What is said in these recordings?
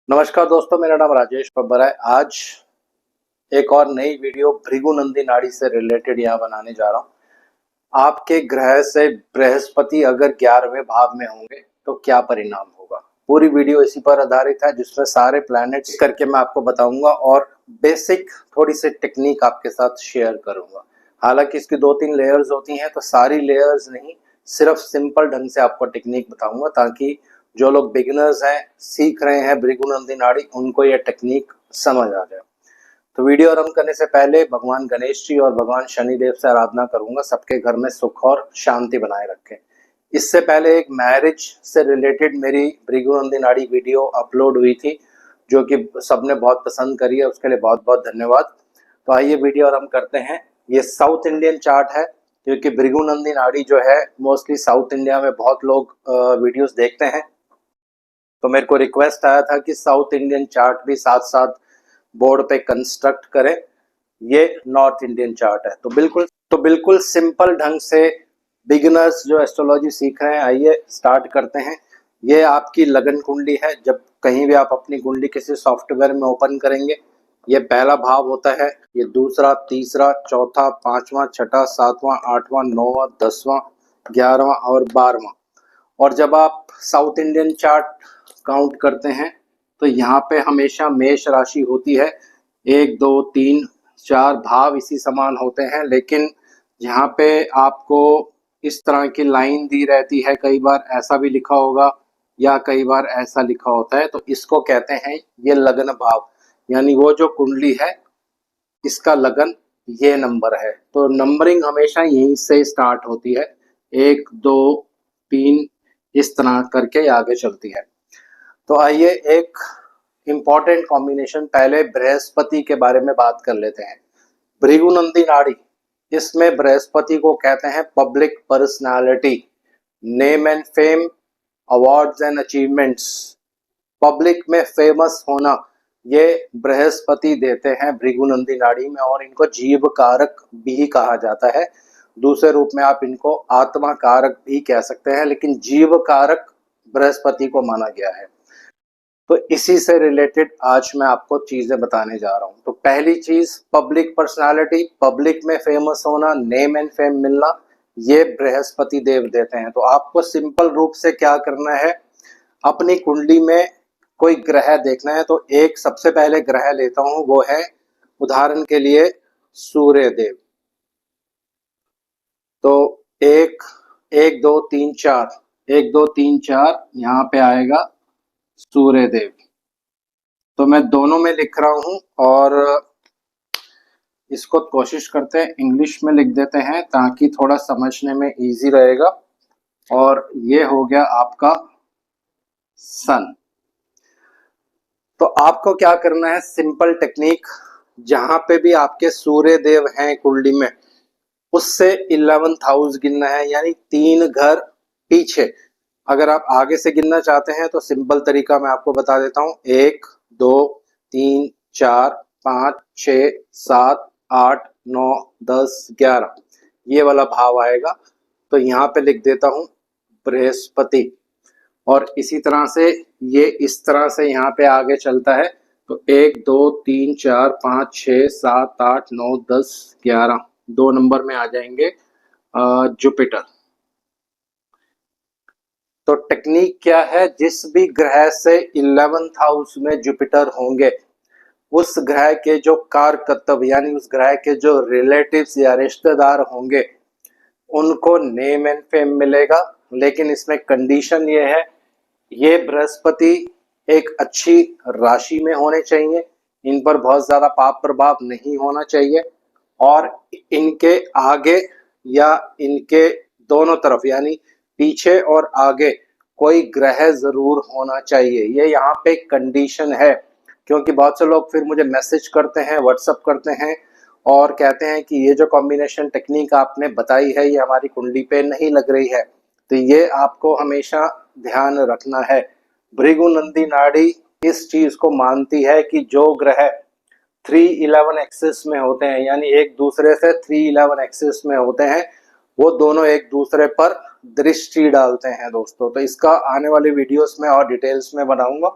नमस्कार दोस्तों, मेरा नाम राजेश बब्बर है। आज एक और नई वीडियो भृगुनंदी नाड़ी से रिलेटेड यहाँ बनाने जा रहा हूँ। आपके ग्रह से बृहस्पति अगर 11वें भाव में होंगे तो क्या परिणाम होगा। पूरी वीडियो इसी पर आधारित है, जिसमें सारे प्लैनेट्स करके मैं आपको बताऊंगा और बेसिक थोड़ी सी टेक्निक आपके साथ शेयर करूंगा। हालांकि इसकी 2-3 लेयर्स होती हैं, तो सारी लेयर्स नहीं, सिर्फ सिंपल ढंग से आपको टेक्निक बताऊंगा ताकि जो लोग बिगिनर्स हैं, सीख रहे हैं भृगुनंदी नाड़ी, उनको ये टेक्निक समझ आ जाए। तो वीडियो आरंभ करने से पहले भगवान गणेश जी और भगवान शनिदेव से आराधना करूंगा, सबके घर में सुख और शांति बनाए रखें। इससे पहले एक मैरिज से रिलेटेड मेरी भृगुनंदी नाड़ी वीडियो अपलोड हुई थी, जो कि सबने बहुत पसंद करी है, उसके लिए बहुत बहुत धन्यवाद। तो आइए वीडियो आरंभ करते हैं। ये साउथ इंडियन चार्ट है, क्योंकि भृगुनंदी नाड़ी जो है मोस्टली साउथ इंडिया में बहुत लोग वीडियोस देखते हैं, तो मेरे को रिक्वेस्ट आया था कि साउथ इंडियन चार्ट भी साथ साथ बोर्ड पे कंस्ट्रक्ट करें। ये नॉर्थ इंडियन चार्ट है, तो बिल्कुल सिंपल ढंग से बिगिनर्स जो एस्ट्रोलॉजी सीख रहे हैं, आइए स्टार्ट करते हैं। ये आपकी लगन कुंडली है। जब कहीं भी आप अपनी कुंडली किसी सॉफ्टवेयर में ओपन करेंगे, ये पहला भाव होता है, ये दूसरा, तीसरा, चौथा, पांचवा, छठा, सातवां, आठवां, नौवां, 10वां, 11वां और 12वां। और जब आप साउथ इंडियन चार्ट काउंट करते हैं तो यहाँ पे हमेशा मेष राशि होती है। 1, 2, 3, 4 भाव इसी समान होते हैं, लेकिन यहाँ पे आपको इस तरह की लाइन दी रहती है। कई बार ऐसा भी लिखा होगा या कई बार ऐसा लिखा होता है, तो इसको कहते हैं ये लगन भाव, यानी वो जो कुंडली है इसका लगन ये नंबर है। तो नंबरिंग हमेशा यहीं से स्टार्ट होती है, 1, 2, 3 इस तरह करके आगे चलती है। तो आइए एक इम्पॉर्टेंट कॉम्बिनेशन, पहले बृहस्पति के बारे में बात कर लेते हैं। भृगुनंदी नाड़ी, इसमें बृहस्पति को कहते हैं public personality, name and fame, awards and achievements, public में फेमस होना, ये बृहस्पति देते हैं भृगुनंदी नाड़ी में। और इनको जीव कारक भी कहा जाता है। दूसरे रूप में आप इनको आत्मा कारक भी कह सकते हैं, लेकिन जीव कारक बृहस्पति को माना गया है। तो इसी से रिलेटेड आज मैं आपको चीजें बताने जा रहा हूं। तो पहली चीज, पब्लिक पर्सनालिटी, पब्लिक में फेमस होना, नेम एंड फेम मिलना, ये बृहस्पति देव देते हैं। तो आपको सिंपल रूप से क्या करना है, अपनी कुंडली में कोई ग्रह देखना है। तो एक सबसे पहले ग्रह लेता हूं, वो है उदाहरण के लिए सूर्य देव। तो एक, 1, 2, 3, 4, 1, 2, 3, 4 यहाँ पे आएगा सूर्य देव। तो मैं दोनों में लिख रहा हूं और इसको कोशिश करते हैं इंग्लिश में लिख देते हैं ताकि थोड़ा समझने में इजी रहेगा। और ये हो गया आपका सन। तो आपको क्या करना है, सिंपल टेक्निक, जहां पे भी आपके सूर्य देव हैं कुंडली में, उससे 11th हाउस गिनना है, यानी 3 घर पीछे। अगर आप आगे से गिनना चाहते हैं तो सिंपल तरीका मैं आपको बता देता हूं, 1, 2, 3, 4, 5, 6, 7, 8, 9, 10, 11 ये वाला भाव आएगा। तो यहाँ पे लिख देता हूं बृहस्पति। और इसी तरह से ये इस तरह से यहाँ पे आगे चलता है। तो 1, 2, 3, 4, 5, 6, 7, 8, 9, 10, 11 2 नंबर में आ जाएंगे जुपिटर। तो टेक्निक क्या है, जिस भी ग्रह से 11th हाउस में जुपिटर होंगे, उस ग्रह के जो कारकत्व यानी उस ग्रह के जो रिलेटिव्स या रिश्तेदार होंगे, उनको नेम एंड फेम मिलेगा। लेकिन इसमें कंडीशन ये है, ये बृहस्पति एक अच्छी राशि में होने चाहिए, इन पर बहुत ज्यादा पाप प्रभाव नहीं होना चाहिए, और इनके आगे या इनके दोनों तरफ यानी पीछे और आगे कोई ग्रह जरूर होना चाहिए। ये यहाँ पे कंडीशन है, क्योंकि बहुत से लोग फिर मुझे मैसेज करते हैं, व्हाट्सअप करते हैं और कहते हैं कि ये जो कॉम्बिनेशन टेक्निक आपने बताई है ये हमारी कुंडली पे नहीं लग रही है। तो ये आपको हमेशा ध्यान रखना है। भृगुनंदी नाड़ी इस चीज को मानती है कि जो ग्रह 311 एक्सिस में होते हैं, यानी एक दूसरे से 311 एक्सिस में होते हैं, वो दोनों एक दूसरे पर दृष्टि डालते हैं दोस्तों। तो इसका आने वाले वीडियोस में और डिटेल्स में बनाऊंगा।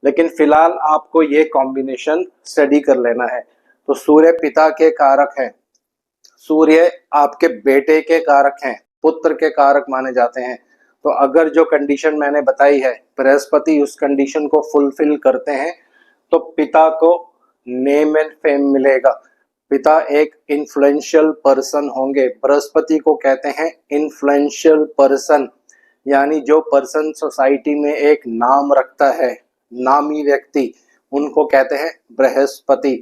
लेकिन फिलहाल आपको ये कॉम्बिनेशन स्टडी कर लेना है। तो सूर्य पिता के कारक हैं, सूर्य आपके बेटे के कारक हैं, पुत्र के कारक माने जाते हैं। तो अगर जो कंडीशन मैंने बताई है बृहस्पति उस कंडीशन को फुलफिल करते हैं तो पिता को नेम एंड फेम मिलेगा। पिता एक इन्फ्लुएंशियल पर्सन होंगे। बृहस्पति को कहते हैं इन्फ्लुएंशियल पर्सन, यानी जो पर्सन सोसाइटी में एक नाम रखता है, नामी व्यक्ति, उनको कहते हैं बृहस्पति।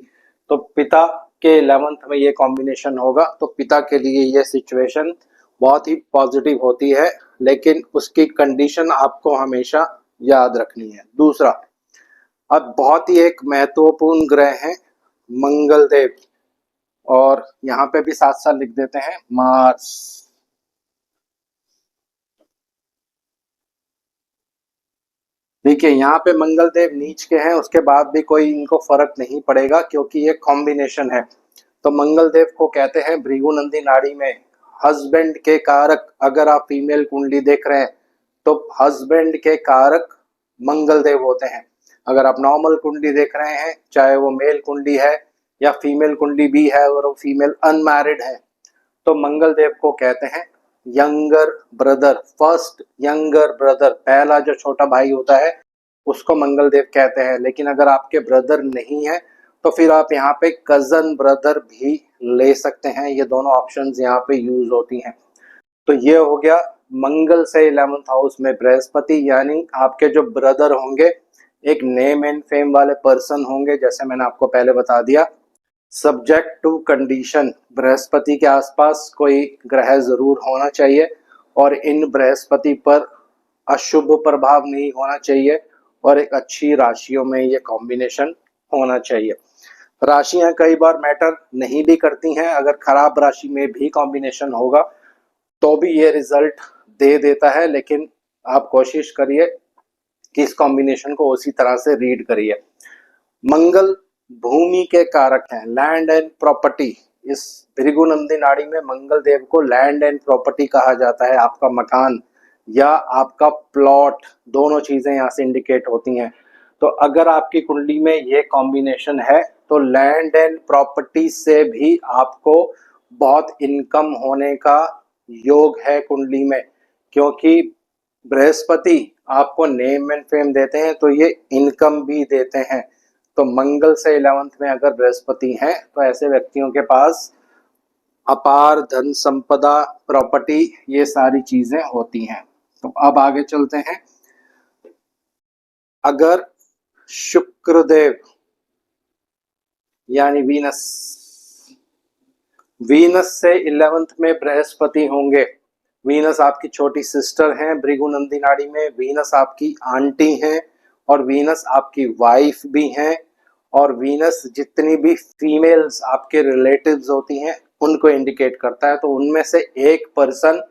तो पिता के 11th में ये कॉम्बिनेशन होगा तो पिता के लिए ये सिचुएशन बहुत ही पॉजिटिव होती है, लेकिन उसकी कंडीशन आपको हमेशा याद रखनी है। दूसरा, अब बहुत ही एक महत्वपूर्ण ग्रह है मंगल देव, और यहाँ पे भी साथ साथ लिख देते हैं मार्स। देखिए यहाँ पे मंगल देव नीच के हैं, उसके बाद भी कोई इनको फर्क नहीं पड़ेगा क्योंकि ये कॉम्बिनेशन है। तो मंगल देव को कहते हैं भृगुनंदी नाड़ी में हस्बैंड के कारक। अगर आप फीमेल कुंडली देख रहे हैं तो हस्बैंड के कारक मंगल देव होते हैं। अगर आप नॉर्मल कुंडली देख रहे हैं, चाहे वो मेल कुंडली है या फीमेल कुंडली भी है और वो फीमेल अनमैरिड है, तो मंगल देव को कहते हैं younger brother, first younger brother, पहला जो छोटा भाई होता है उसको मंगल देव कहते हैं। लेकिन अगर आपके ब्रदर नहीं है तो फिर आप यहाँ पे कजन ब्रदर भी ले सकते हैं। ये दोनों ऑप्शंस यहाँ पे यूज होती हैं। तो ये हो गया मंगल से 11th हाउस में बृहस्पति, यानी आपके जो ब्रदर होंगे एक नेम एंड फेम वाले पर्सन होंगे, जैसे मैंने आपको पहले बता दिया। सब्जेक्ट टू कंडीशन, बृहस्पति के आसपास कोई ग्रह जरूर होना चाहिए और इन बृहस्पति पर अशुभ प्रभाव नहीं होना चाहिए और एक अच्छी राशियों में ये कॉम्बिनेशन होना चाहिए। राशियां कई बार मैटर नहीं भी करती हैं, अगर खराब राशि में भी कॉम्बिनेशन होगा तो भी ये रिजल्ट दे देता है, लेकिन आप कोशिश करिए कि इस कॉम्बिनेशन को उसी तरह से रीड करिए। मंगल भूमि के कारक हैं, लैंड एंड प्रॉपर्टी। इस भृगुनंदी नाड़ी में मंगल देव को लैंड एंड प्रॉपर्टी कहा जाता है। आपका मकान या आपका प्लॉट, दोनों चीजें यहाँ से इंडिकेट होती हैं। तो अगर आपकी कुंडली में ये कॉम्बिनेशन है तो लैंड एंड प्रॉपर्टी से भी आपको बहुत इनकम होने का योग है कुंडली में, क्योंकि बृहस्पति आपको नेम एंड फेम देते हैं तो ये इनकम भी देते हैं। तो मंगल से 11th में अगर बृहस्पति हैं तो ऐसे व्यक्तियों के पास अपार धन संपदा, प्रॉपर्टी, ये सारी चीजें होती हैं। तो अब आगे चलते हैं। अगर शुक्रदेव यानी वीनस से 11th में बृहस्पति होंगे। वीनस आपकी छोटी सिस्टर हैं भृगुनंदी नाड़ी में, वीनस आपकी आंटी हैं और वीनस आपकी वाइफ भी हैं, और वीनस जितनी भी फीमेल्स आपके रिलेटिव्स होती हैं उनको इंडिकेट करता है। तो उनमें से एक पर्सन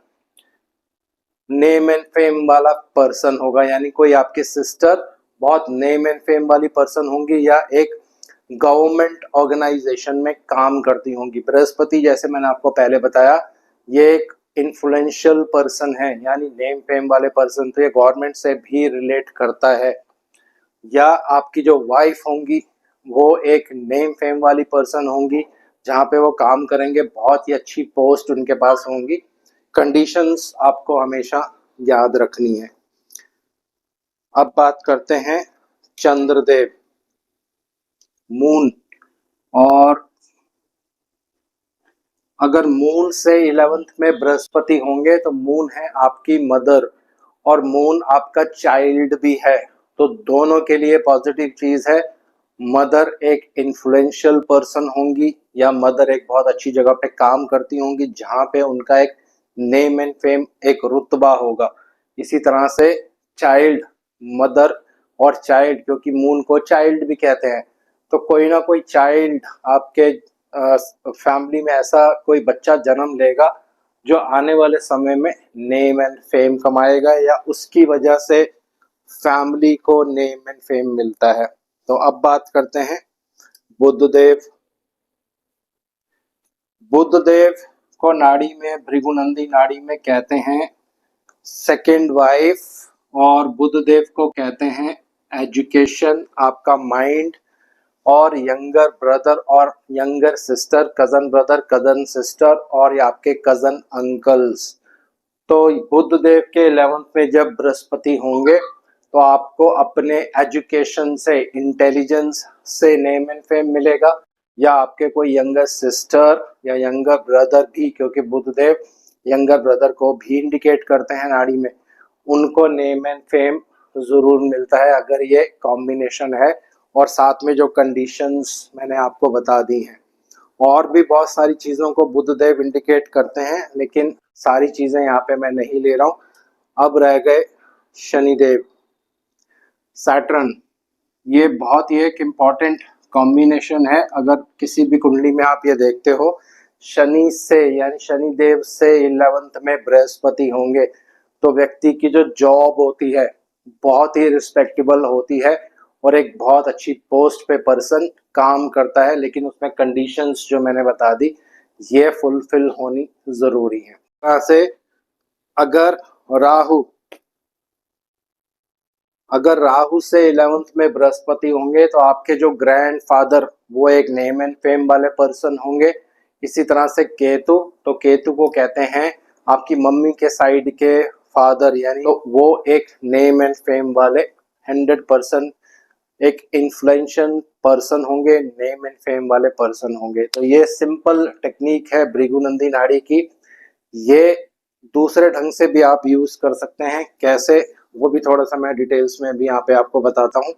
नेम एंड फेम वाला पर्सन होगा, यानी कोई आपकी सिस्टर बहुत नेम एंड फेम वाली पर्सन होंगी या एक गवर्नमेंट ऑर्गेनाइजेशन में काम करती होंगी। बृहस्पति जैसे मैंने आपको पहले बताया ये एक इन्फ्लुएंशियल पर्सन है, यानी नेम फेम वाले पर्सन, तो ये गवर्नमेंट से भी रिलेट करता है। या आपकी जो वाइफ होंगी वो एक नेम फेम वाली पर्सन होंगी, जहाँ पे वो काम करेंगे, बहुत ही अच्छी पोस्ट उनके पास होंगी। कंडीशंस आपको हमेशा याद रखनी है। अब बात करते हैं चंद्रदेव, मून। और अगर मून से 11th में बृहस्पति होंगे तो मून है आपकी मदर और मून आपका चाइल्ड भी है, तो दोनों के लिए पॉजिटिव चीज है। मदर एक इन्फ्लुएंशियल पर्सन होंगी या मदर एक बहुत अच्छी जगह पे काम करती होंगी जहाँ पे उनका एक नेम एंड फेम, एक रुतबा होगा। इसी तरह से चाइल्ड, मदर और चाइल्ड, क्योंकि मून को चाइल्ड भी कहते हैं, तो कोई ना कोई चाइल्ड आपके फैमिली में ऐसा कोई बच्चा जन्म लेगा जो आने वाले समय में नेम एंड फेम कमाएगा या उसकी वजह से फैमिली को नेम एंड फेम मिलता है। तो अब बात करते हैं बुधदेव। बुधदेव को नाड़ी में, भृगुनंदी नाड़ी में कहते हैं सेकंड वाइफ, और बुधदेव को कहते हैं एजुकेशन, आपका माइंड, और यंगर ब्रदर और younger sister, cousin brother, cousin sister, और ये आपके कजन अंकल्स। तो बुध देव के 11th में जब बृहस्पति होंगे तो आपको अपने एजुकेशन से, इंटेलिजेंस से नेम एंड फेम मिलेगा, या आपके कोई यंगर सिस्टर या यंगर ब्रदर भी, क्योंकि बुध देव यंगर ब्रदर को भी इंडिकेट करते हैं नाड़ी में, उनको नेम एंड फेम जरूर मिलता है अगर ये कॉम्बिनेशन है, और साथ में जो कंडीशंस मैंने आपको बता दी हैं। और भी बहुत सारी चीज़ों को बुधदेव इंडिकेट करते हैं, लेकिन सारी चीज़ें यहाँ पे मैं नहीं ले रहा हूँ। अब रह गए शनिदेव, सैटर्न। ये बहुत ही एक इम्पॉर्टेंट कॉम्बिनेशन है। अगर किसी भी कुंडली में आप ये देखते हो शनि से, यानी शनिदेव से 11th में बृहस्पति होंगे, तो व्यक्ति की जो जॉब होती है बहुत ही रिस्पेक्टेबल होती है और एक बहुत अच्छी पोस्ट पे पर्सन काम करता है, लेकिन उसमें कंडीशंस जो मैंने बता दी ये फुलफिल होनी जरूरी है। ऐसे अगर राहु से 11th में बृहस्पति होंगे तो आपके जो ग्रैंड फादर वो एक नेम एंड फेम वाले पर्सन होंगे। इसी तरह से केतु, तो केतु को कहते हैं आपकी मम्मी के साइड के फादर, यानी तो वो एक नेम एंड फेम वाले 100% एक इन्फ्लुएंशियल पर्सन होंगे, नेम एंड फेम वाले पर्सन होंगे। तो ये सिंपल टेक्निक है भृगुनंदी नाड़ी की। ये दूसरे ढंग से भी आप यूज कर सकते हैं, कैसे वो भी थोड़ा सा मैं डिटेल्स में भी यहाँ पे आपको बताता हूँ।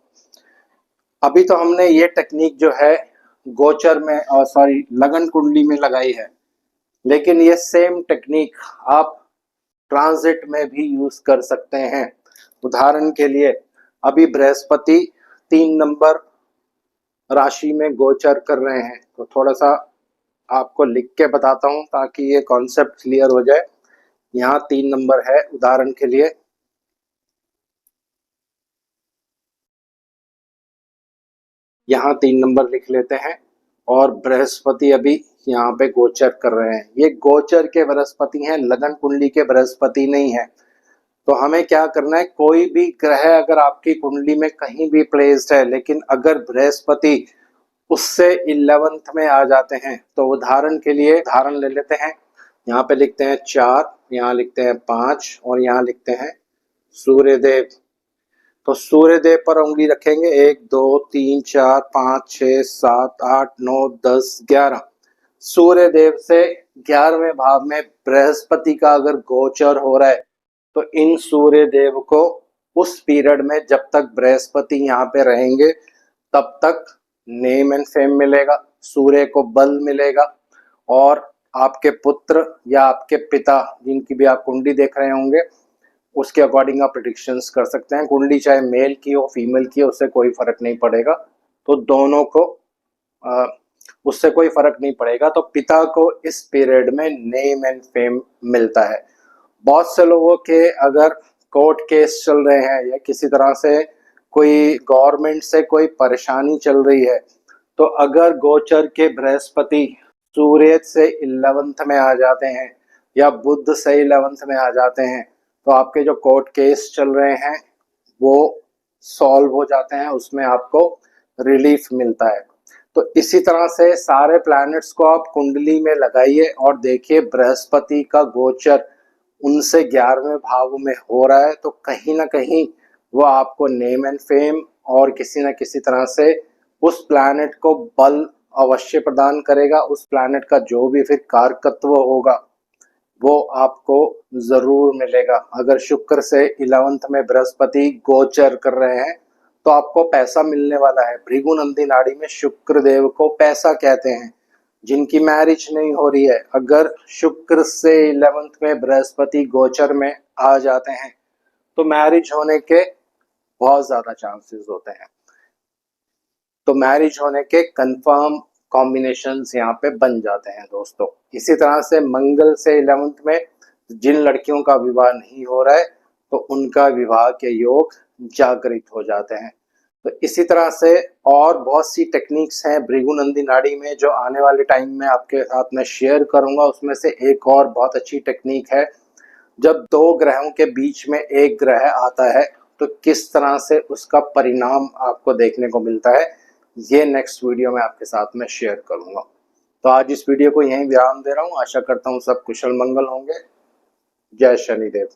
अभी तो हमने ये टेक्निक जो है गोचर में और सॉरी लगन कुंडली में लगाई है, लेकिन ये सेम टेक्निक आप ट्रांजिट में भी यूज कर सकते हैं। उदाहरण के लिए अभी बृहस्पति 3 नंबर राशि में गोचर कर रहे हैं, तो थोड़ा सा आपको लिख के बताता हूं ताकि ये कॉन्सेप्ट क्लियर हो जाए। यहाँ 3 नंबर है, उदाहरण के लिए यहाँ 3 नंबर लिख लेते हैं, और बृहस्पति अभी यहाँ पे गोचर कर रहे हैं। ये गोचर के बृहस्पति हैं, लगन कुंडली के बृहस्पति नहीं है। तो हमें क्या करना है, कोई भी ग्रह अगर आपकी कुंडली में कहीं भी प्लेस्ड है, लेकिन अगर बृहस्पति उससे 11th में आ जाते हैं, तो उदाहरण के लिए उदाहरण ले लेते हैं। यहाँ पे लिखते हैं 4, यहाँ लिखते हैं 5, और यहाँ लिखते हैं सूर्यदेव। तो सूर्यदेव पर उंगली रखेंगे, 1 2 3 4 5 6 7 8 9 10 11। सूर्यदेव से 11वें भाव में बृहस्पति का अगर गोचर हो रहा है, तो इन सूर्य देव को उस पीरियड में जब तक बृहस्पति यहाँ पे रहेंगे तब तक नेम एंड फेम मिलेगा, सूर्य को बल मिलेगा, और आपके पुत्र या आपके पिता जिनकी भी आप कुंडली देख रहे होंगे उसके अकॉर्डिंग आप प्रेडिक्शंस कर सकते हैं। कुंडली चाहे मेल की हो फीमेल की हो उससे कोई फर्क नहीं पड़ेगा, तो दोनों को उससे कोई फर्क नहीं पड़ेगा। तो पिता को इस पीरियड में नेम एंड फेम मिलता है। बहुत से लोगों के अगर कोर्ट केस चल रहे हैं या किसी तरह से कोई गवर्नमेंट से कोई परेशानी चल रही है, तो अगर गोचर के बृहस्पति सूर्य से 11th में आ जाते हैं या बुध से 11th में आ जाते हैं, तो आपके जो कोर्ट केस चल रहे हैं वो सॉल्व हो जाते हैं, उसमें आपको रिलीफ मिलता है। तो इसी तरह से सारे प्लैनेट्स को आप कुंडली में लगाइए और देखिए बृहस्पति का गोचर उनसे 11वें भाव में हो रहा है, तो कहीं ना कहीं वो आपको नेम एंड फेम और किसी न किसी तरह से उस प्लैनेट को बल अवश्य प्रदान करेगा। उस प्लैनेट का जो भी फिर कारकत्व होगा वो आपको जरूर मिलेगा। अगर शुक्र से 11th में बृहस्पति गोचर कर रहे हैं तो आपको पैसा मिलने वाला है। भृगुनंदी नाड़ी में शुक्र देव को पैसा कहते हैं। जिनकी मैरिज नहीं हो रही है, अगर शुक्र से 11th में बृहस्पति गोचर में आ जाते हैं तो मैरिज होने के बहुत ज्यादा चांसेस होते हैं। तो मैरिज होने के कंफर्म कॉम्बिनेशंस यहाँ पे बन जाते हैं दोस्तों। इसी तरह से मंगल से 11th में जिन लड़कियों का विवाह नहीं हो रहा है तो उनका विवाह के योग जागृत हो जाते हैं। तो इसी तरह से और बहुत सी टेक्निक्स हैं भृगुनंदी नाड़ी में जो आने वाले टाइम में आपके साथ में शेयर करूंगा। उसमें से एक और बहुत अच्छी टेक्निक है, जब 2 ग्रहों के बीच में एक ग्रह आता है तो किस तरह से उसका परिणाम आपको देखने को मिलता है, ये नेक्स्ट वीडियो में आपके साथ में शेयर करूंगा। तो आज इस वीडियो को यहीं विराम दे रहा हूँ। आशा करता हूँ सब कुशल मंगल होंगे। जय शनिदेव।